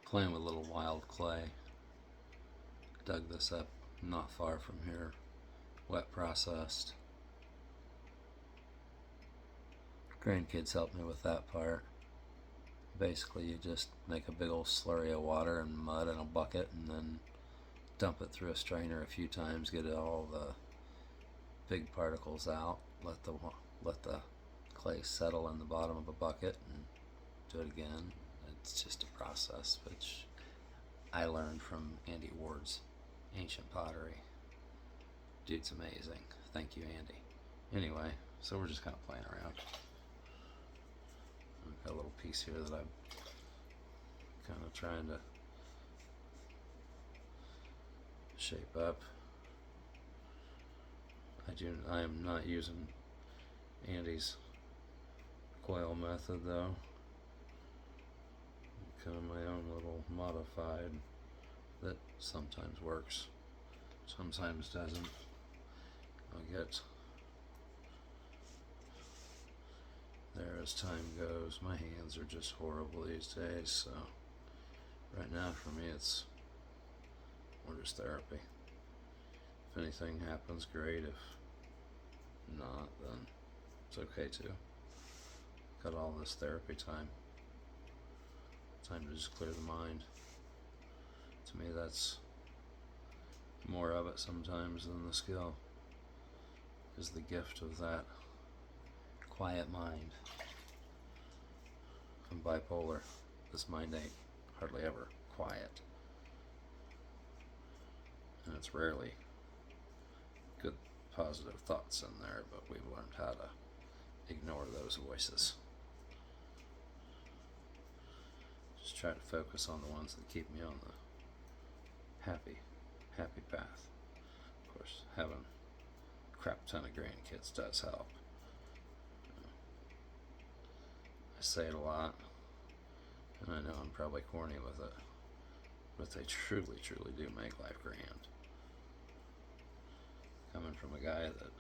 Playing with a little wild clay. Dug this up not far from here. Wet processed. Grandkids helped me with that part. Basically, you just make a big old slurry of water and mud in a bucket and then dump it through a strainer a few times, get all the big particles out, let the clay settle in the bottom of a bucket, and do it again. It's just a process which I learned from Andy Ward's Ancient Pottery. Dude's amazing. Thank you, Andy. Anyway, so we're just kind of playing around. I've got a little piece here that I'm kind of trying to shape up. I am not using Andy's coil method though. Kind of my own little modified that sometimes works, sometimes doesn't. I'll get there as time goes. My hands are just horrible these days, so right now for me it's more just therapy. If anything happens, great. If not, then it's okay too. Got all this therapy time to just clear the mind. To me, that's more of it sometimes than the skill, is the gift of that quiet mind. I'm bipolar. This mind ain't hardly ever quiet, and it's rarely good positive thoughts in there, but we've learned how to ignore those voices. Just try to focus on the ones that keep me on the happy path. Of course, having a crap ton of grandkids does help. I say it a lot, and I know I'm probably corny with it, but they truly do make life grand. Coming from a guy that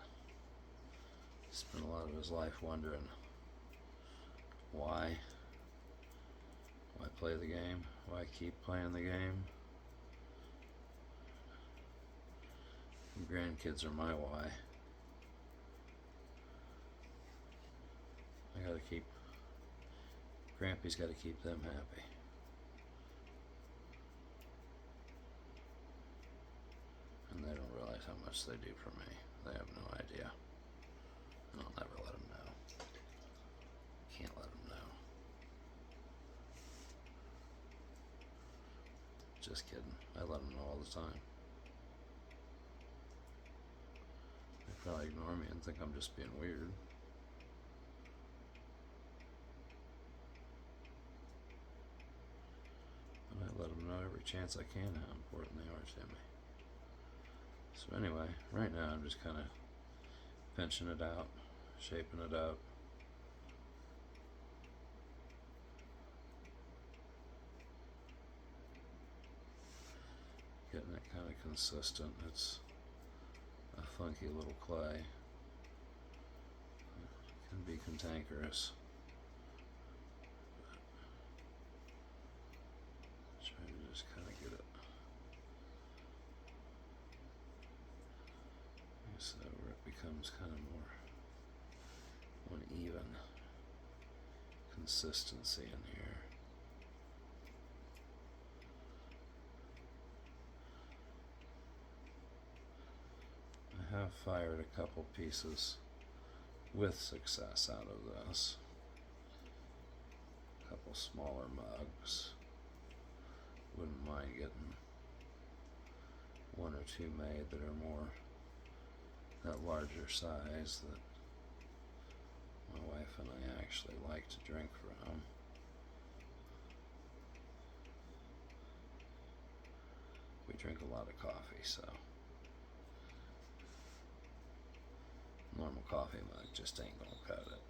spent a lot of his life wondering why play the game, why keep playing the game. Grandkids are my why. Grampy's gotta keep them happy. And they don't realize how much they do for me. They have no idea. And I'll never let them know. Can't let them know. Just kidding. I let them know all the time. They probably ignore me and think I'm just being weird. But I let them know every chance I can how important they are to me. So anyway, right now I'm just kind of pinching it out, shaping it up. Getting it kind of consistent. It's a funky little clay. It can be cantankerous. Try to just kind of get it so where it becomes kind of more uneven consistency in here. I have fired a couple pieces with success out of this. A couple smaller mugs. Wouldn't mind getting one or two made that are more that larger size that my wife and I actually like to drink from. We drink a lot of coffee, so normal coffee mug just ain't gonna cut it.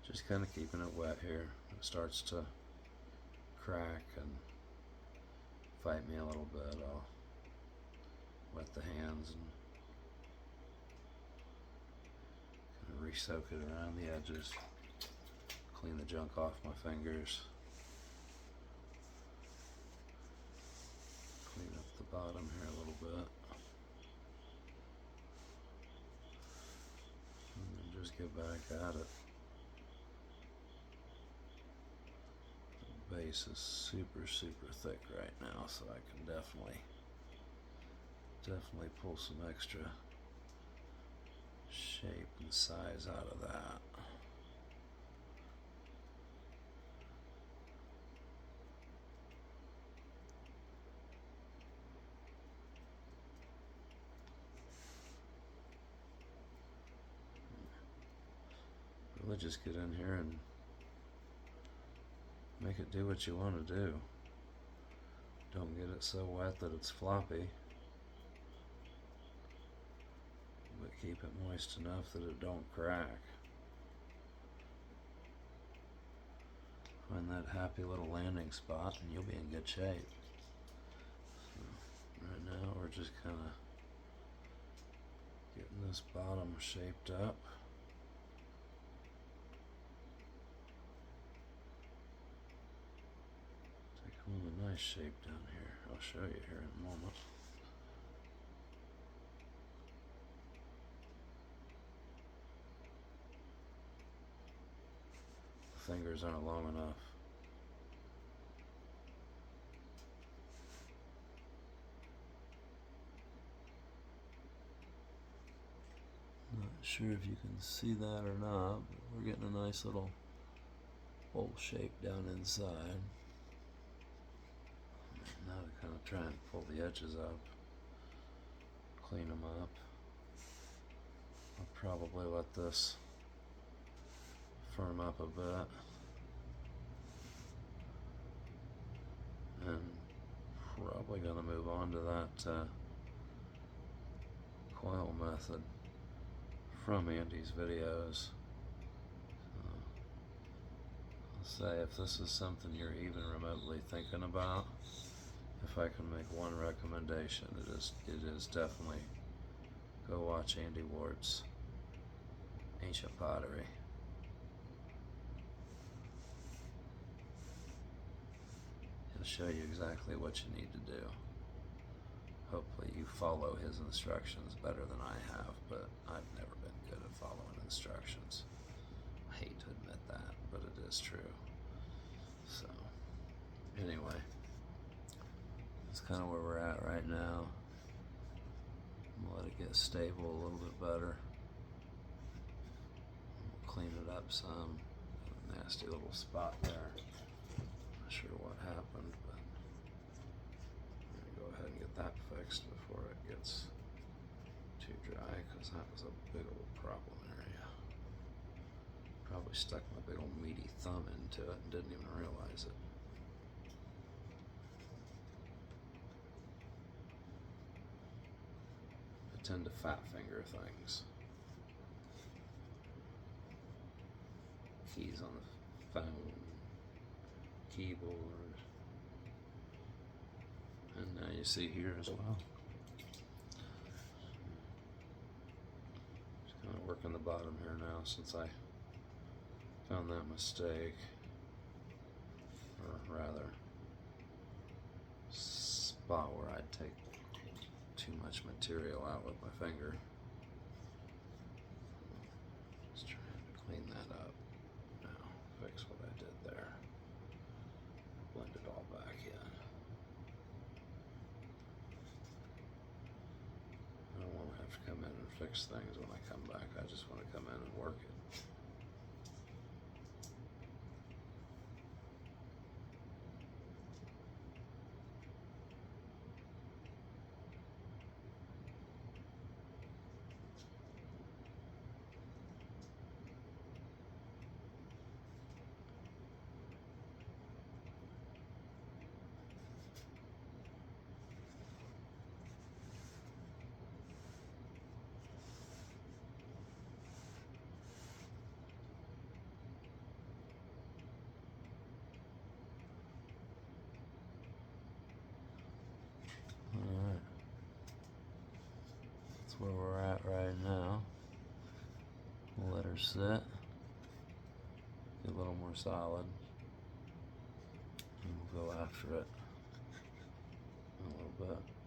Just kind of keeping it wet here. It starts to crack and fight me a little bit. I'll wet the hands and kind of re-soak it around the edges. Clean the junk off my fingers. Clean up the bottom here a little bit. And then just get back at it. The base is super thick right now, so I can definitely pull some extra shape and size out of that. Really just get in here and make it do what you want to do. Don't get it so wet that it's floppy, but keep it moist enough that it don't crack. Find that happy little landing spot and you'll be in good shape. So right now we're just kind of getting this bottom shaped up. Take home a nice shape down here. I'll show you here in a moment. The fingers aren't long enough. Not sure if you can see that or not, but we're getting a nice little bowl shape down inside. Now to kind of try and pull the edges up, clean them up. I'll probably let this firm up a bit and probably going to move on to that coil method from Andy's videos. I'll say if this is something you're even remotely thinking about, if I can make one recommendation, it is definitely go watch Andy Ward's Ancient Pottery. He'll show you exactly what you need to do. Hopefully you follow his instructions better than I have, but I've never been good at following instructions. I hate to admit that, but it is true. So, anyway, that's kind of where we're at right now. I'm gonna let it get stable a little bit better. We'll clean it up some. Got a nasty little spot there. Not sure what happened, but I'm gonna go ahead and get that fixed before it gets too dry, because that was a big old problem area. Probably stuck my big old meaty thumb into it and didn't even realize it. I tend to fat finger things. Keys on the phone, keyboard, and now you see here as well. Just kind of working the bottom here now since I found that mistake, or rather spot where I'd take too much material out with my finger. Just trying to clean that up now, fix what I did there, blend it all back in. I don't want to have to come in and fix things when I come back. I just want to come in and work it. sit. Get a little more solid. And we'll go after it a little bit.